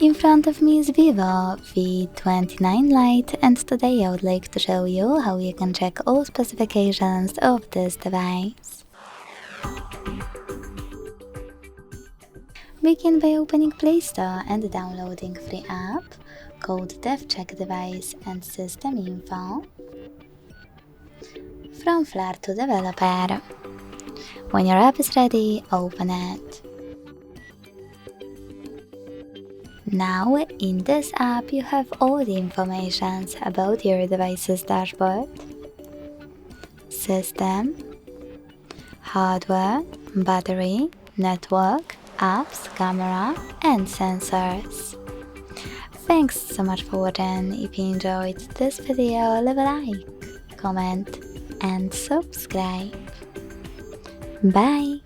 In front of me is VIVO V29 Lite, and today I would like to show you how you can check all specifications of this device. Begin by opening Play Store and downloading free app called DevCheck Device and System Info from Flare to Developer. When your app is ready, open it. Now, in this app, you have all the information about your device's dashboard, system, hardware, battery, network, apps, camera, and sensors. Thanks so much for watching. If you enjoyed this video, leave a like, comment, and subscribe. Bye!